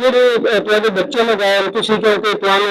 ਜਿਹੜੇ ਬੱਚੇ ਲਗਾਏ ਤੁਸੀਂ, ਕਿਉਂਕਿ ਤੁਹਾਨੂੰ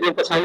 ਨੇ ਪਸੰਦ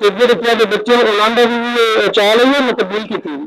ਤੇ ਜਿਹੜੇ ਤੁਹਾਡੇ ਬੱਚੇ ਉਹਨਾਂ ਦਾ ਵੀ ਚਾਲ ਹੈ ਜਾਂ ਤਬਦੀਲ ਕੀਤੀ?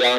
4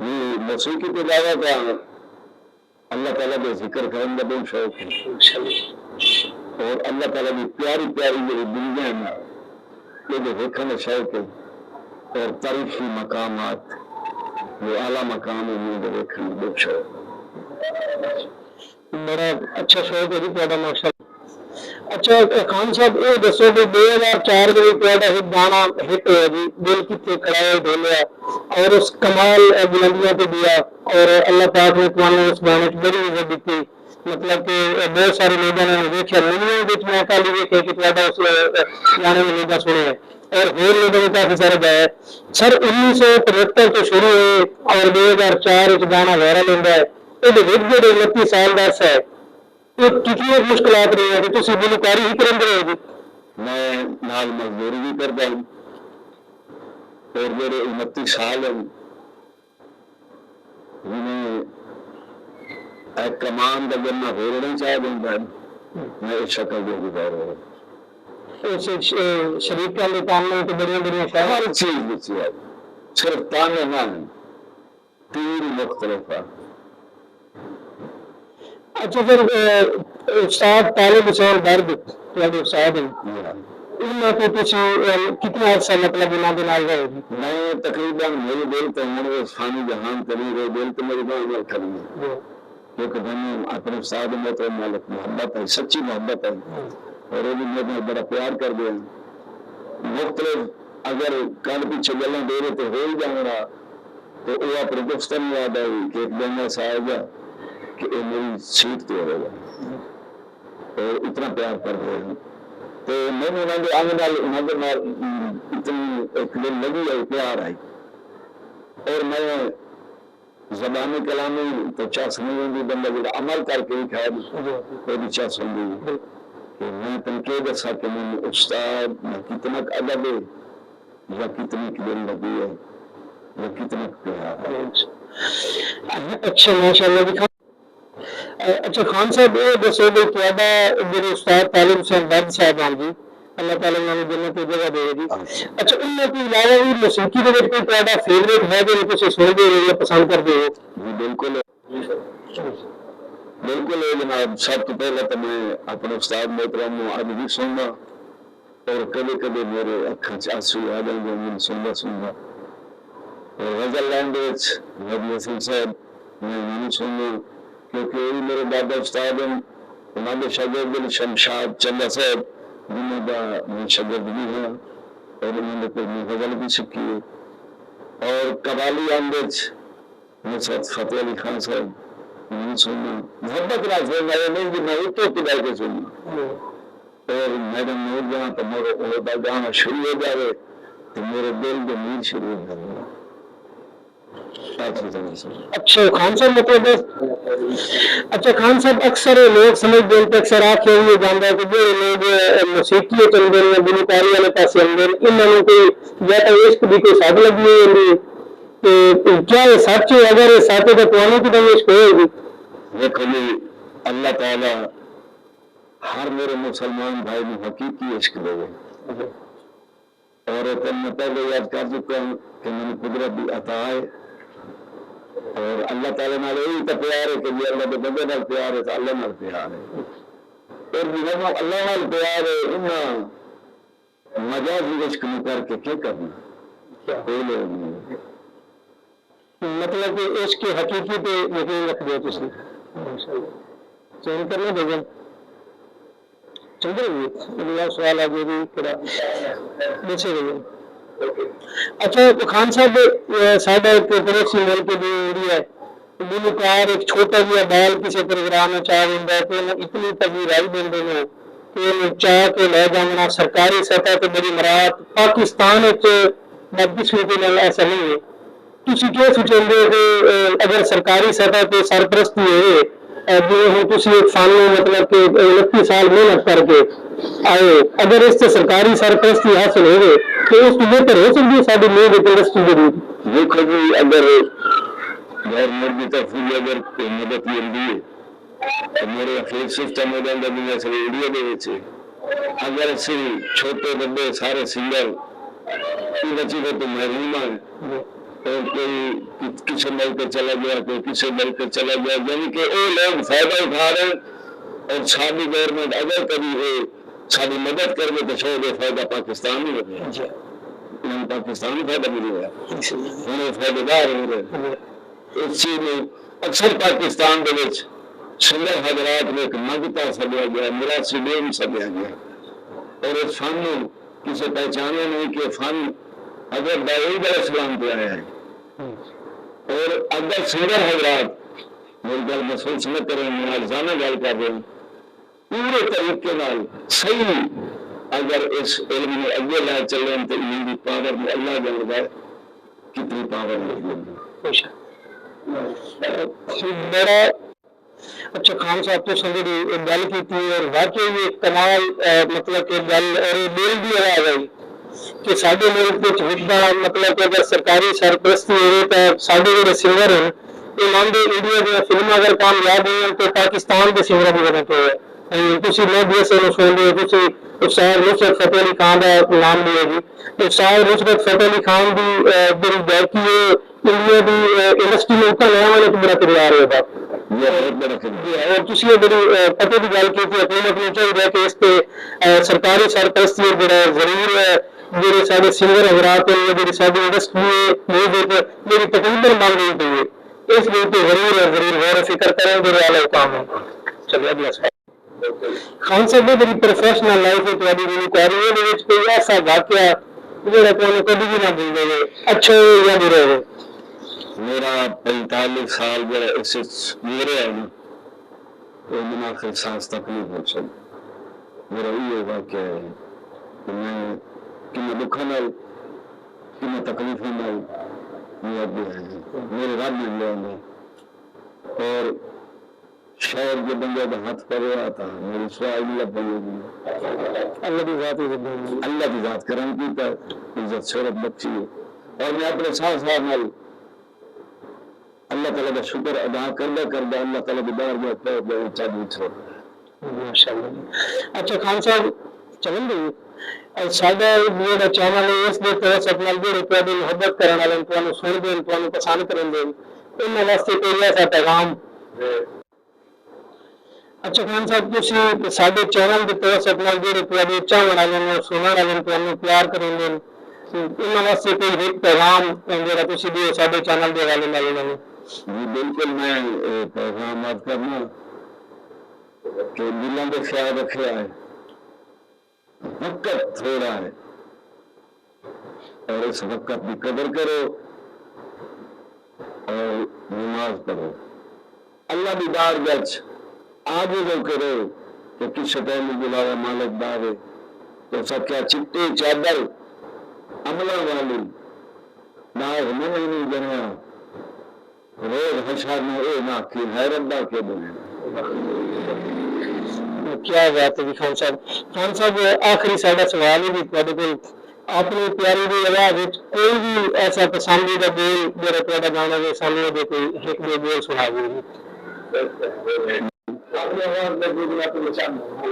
یہ موسیقی کے علاوہ کا اللہ تعالیٰ کے ذکر کرنے کا بہت شوق ہے اور اللہ تعالیٰ کی پیاری پیاری جو دنیا ہے یہ جو دیکھنے کا شوق ہے اور تاریخی مقامات جو اعلیٰ مقام ہے وہ دیکھنے کا بہت شوق ہے. بڑا اچھا شوق ہے جی تھوڑا ماشاء اللہ. اچھا خان صاحب یہ دسو کہ 2004 میں تھوڑا ایک گانا ہٹ ہوا جی دل کتنے کڑائے ڈھولیا اور اس کمال بلندیاں پہ دیا اور اللہ پاک نے تمہیں اس گانے کی بڑی عزت دیتی مطلب کہ بہت سارے لوگوں نے دیکھا نہیں میں کل دیکھے کہ تھوڑا اس گانے میں لوگا سنے اور ہور لوگوں نے کافی سارا گایا ہے. سر 1975 تو شروع ہوئے اور 2004 گانا وائرل ہوتا ہے یہ 29 سال کا عرصہ ہے کتنی مشکلات رہی ہیں کہ تھی گلوکاری ہی کرتے رہے گی. میں نال مزدوری بھی کرتا ہوں اور میرے 29 سال ہیں جنہیں ایک کمان کا جنہ ہونا چاہ دوں میں اس شکل میں گزار رہا ہوں. شریف کے تعلق تو بڑی بڑی ہر چیز بچی ہے صرف تانے نہ تین مختلف ہے. اچھا پھر استاد طالب حسین درد تھوڑے استاد ہیں ان کو کچھ کتنا عرصہ مطلب انہوں کے نال رہے گی. میں تقریباً میرے دل تو ہوں فانی جہان کری رہے دل تو میری بہت کھڑی ہے کیونکہ میں اپنے استاد میں تو محبت ہے سچی محبت ہے اور وہ بھی میرے بڑا پیار کر دیا مختلف اگر کل پیچھے گلیں دے رہے تو ہو ہی جاؤں گا تو وہ اپنے دوستوں میں یاد آئی کہ ایک دن ایسا آئے گا کہ یہ میری سیٹ تو ہوگا اور اتنا پیار کر رہے ہیں تو میں نے انہوں کے اتنی ایک دن لگی ہے پیار آئی اور میں زبانی کلامی تو چاہ سمجھوں گی بندہ جب عمل کر کے ہی کھایا کوئی بھی چاہ سمجھوں گی کہ میں تم کے دسا کہ میں استاد میں کتنا ادب ہے یا کتنی دل لگی ہے یا کتنا پیار ہے. اچھا ماشاء اللہ. اچھا خان صاحب یہ دسو بھی تھوڑا میرے استاد طالب حسین درد صاحب ہیں جی اللہ تعالیٰ نے جنت کی جگہ دے گی. اچھا ان کے علاوہ بھی موسیقی کے کوئی تھوڑا فیوریٹ ہے جو تم سنتے ہو یا پسند کرتے ہو. جی بالکل بالکل ہے جناب. سب تو پہلے تو میں اپنے استاد محترم اب بھی سننا اور کبھی کبھی میرے اکھاں چ آنسو آ جائیں گے میں سننا اور غزل لینگویج نبی حسین صاحب میں نہیں سننا کیونکہ وہی میرے دادا استاد ہیں انہوں نے شاگرد شمشاد چندہ صاحب جنہوں کا میں شاگرد بھی ہوں اور انہوں نے کوئی غزل بھی سیکھی ہے اور قوالی اندج نصرت فتح علی خان صاحب نہیں سننا محبت نہ سننا یہ نہیں کہ میں اتو کدھر کے سننا اور میڈم نور جہاں تو میرے عہدہ گانا شروع ہو جائے تو میرے دل کے نیند شروع ہو جائے. اچھا خان صاحب مطلب اچھا خان صاحب اکثر لوگ سمجھتے ہیں کہ اکثر آپ یہ جانتا ہے کہ جو لوگ موسیقی چلتے ہیں گلوکاری والے پاس آتے ہیں انہوں کو یا تو عشق بھی کوئی ساتھ لگی ہوئی تو کیا یہ سچ ہے اگر یہ ساتھ ہے تو پرانے کی طرح عشق ہوئے گی. دیکھو جی اللہ تعالیٰ ہر میرے مسلمان بھائی میں حقیقی عشق دے گئے اور میں پہلے یاد کر چکا ہوں کہ میں نے قدرت بھی عطا ہے اور اللہ تعالیٰ نال یہی تو پیار ہے کہ جی اللہ کے بندے نال پیار ہے تو اللہ نال پیار ہے اور جب اللہ نال پیار ہے انہاں مجازی عشق میں کر کے کیا کرنا کوئی لوگ نہیں. مطلب کہ عشق کی حقیقی پہ یقین رکھ دیا تھی چین کرنے دے گا چل رہی ہے سوال آگے بھی بیچے گئے. اچھا خان صاحب ساڈا ایک پڑوسی ملک جو انڈیا ہے گلوکار ایک چھوٹا جہا بال کسی پروگرام میں چاہ دینا ہے کہ اتنی تگی رائی دیں گے کہ چاہ کے لے جانا سرکاری سطح پہ بڑی مراد پاکستان بدقسمتی کے ایسا نہیں ہے. تھی کیا سوچیں گے کہ اگر سرکاری سطح پہ سرپرستی ہے جو ہوں تھی ایک فانی مطلب کہ 29 سال محنت کر کے آئے اگر اس سے سرکاری سرپرستی حاصل ہوئے تو اس کو بہتر ہو سکتی ہے ساری میوزک انڈسٹری کے لیے. دیکھو جی اگر گورنمنٹ کی طرف بھی اگر کوئی مدد ملتی ہے تو میرے اخیر سسٹم ہو جاتا بھی سر انڈیا کے اگر اسی چھوٹے بڑے سارے سنگر بچی کو تو محروم ہیں اور کوئی کسی ملک پہ چلا گیا کوئی کسی ملک پہ چلا گیا، یعنی کہ وہ لوگ فائدہ اٹھا رہے ہیں، اور ساری گورنمنٹ اگر کبھی وہ ساری مدد کر دے تو شاید یہ فائدہ پاکستان ہی ہوگا، پاکستان ہی فائدہ ملے گا، انہیں فائدہ دار ہو رہے اس چیز میں۔ اکثر پاکستان کے سندر حضرات میں ایک منگتا سدیا گیا، میراثی ڈیم سدیا گیا، اور اس فن میں کسی پہچانے نہیں کہ فن حضرت داؤد علیہ السلام پہ آیا ہے۔ اور اگر سندر حضرات میری گل محسوس نہ کریں، میں روزانہ گل کر رہے ہیں، پورے طریقے نال صحیح اگر اس علم میں اگے لے چلیں تو ان کی پاور میں اللہ جانتا ہے کتنی پاور لگی۔ میرا اچھا خان صاحب تو سنگے گل کی تھی، اور واقعی یہ کمال مطلب کہ گل اور میل بھی آ گئی کہ سارے ملک وکدا مطلب کہ اگر سرکاری سرپرستی ہوئے تو سارے جڑے سنگر ہیں یہ مانتے انڈیا دیا فلم اگر کامیاب ہوئی تو پاکستان کے سنگر بھی بنے پے تھی لوگ سے سنتے تھی استاد نصرت فتح علی خان کا نام لیا جی، استاد نصرت فتح علی خان کی جی گائکی ہے انڈیا کی انڈسٹری میں اتنا نیا والا تو بڑا کردار ہوتا، اور تھی بڑی پتے کی گل کی حکومت نے چاہیے کہ اس پہ سرکاری سرپرستی جڑا ضرور جڑے سارے سنگر حضرات ہیں جی ساری انڈسٹری میوزک میری تقریباً مانگ رہی پی اس لیے ضرور ضرور غور و فکر کریں جو والا کام ہے۔ چلیے اگلا سوال خان صاحب میری پروفیشنل لائف ہے کوئی ایسا واقعہ جڑا تمہیں کبھی بھی نہ بھول گئے، اچھا ہو یا برا ہو؟ میرا 45 سال جڑا اس میرے ہے نا وہ مناخب سانس تک نہیں بول سکتا، میرا یہ واقعہ ہے کہ میں کن دکھوں نال کن تکلیفوں نال میرے رب نے لیا، اور شاید جو بندے کا ہاتھ پہ رہا تھا میری سوال نہیں بنے گی، اللہ کی ذات کرم کی تو عزت شہرت بخشی ہے، اور میں اپنے ساتھ ساتھ نال اللہ تعالیٰ کا شکر ادا کردہ اللہ تعالیٰ کی بار میں پہنچ چاہیے چھوڑ۔ اچھا خان صاحب چلیں گے ساڈا جڑا چینل ہے اس کے توسط نال جڑے تہاڈی محبت کرن والے تانوں سن دے تانوں پسند کرن دے انہاں واسطے کوئی ایسا پیغام؟ اچھا خان صاحب تسی ساڈے چینل کے توسط نال جڑے تہاڈے چاہن والے نے سنن والے تانوں پیار کرن دے انہاں واسطے کوئی ایک پیغام جڑا تسی دیو ساڈے چینل دے والے نال؟ جی بالکل، میں پیغام آپ کرنا کہ دلوں کے خیال رکھا ہے، وقت تھوڑا ہے اور اس وقت کی قدر کرو اور نماز پڑھو، اللہ کی بارگاہ آگے جو کرو کہ کس ٹائم بلاوا مالک دار تو سب کیا چٹی چادر عملہ والی داغ میں نہیں بنیا روز حشر میں اے نہ کی حیرت دا کے بنے۔ کیا بات ہے خان صاحب۔ خان صاحب آخری ساڈا سوال ہے تہاڈے کول اپنی پیاری دی آواز وچ کوئی بھی ایسا پسندیدہ بول جڑا تہاڈا گانا دے سامنے دے کوئی ایک دو بول سنا دیو۔ اپنی آواز میں جو آپ کو چاہوں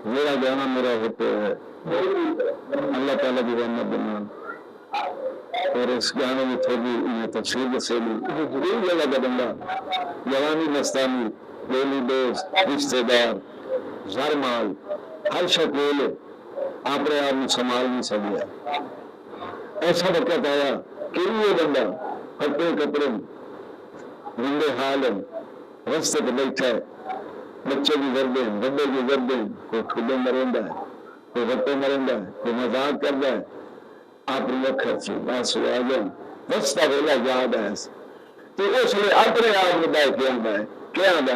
میرا گانا میرا ہوتا ہے اللہ تعالیٰ کی رحمت بنا، اور اس گانے میں تھوڑی تفصیل سے لگا کا بندہ جوانی مستانی دلی دوست رشتے دار زر مال ہر شکول اپنے آپ میں سنبھال نہیں سکیا، ایسا وقت آیا کہ یہ بندہ پھٹے کپڑے گندے حال رستے پہ بیٹھا ہے، بچے بھی گردے بندے بھی گردے، کوئی ٹھڈے مرندا ہے کوئی رٹے مرندا ہے کوئی مذاق کرتا ہے، آپ لکھر سے بس آ جائیں رستہ ویلا یاد ہے تو اس لیے اپنے آپ میں بہ کے آتا ہے کیا آتا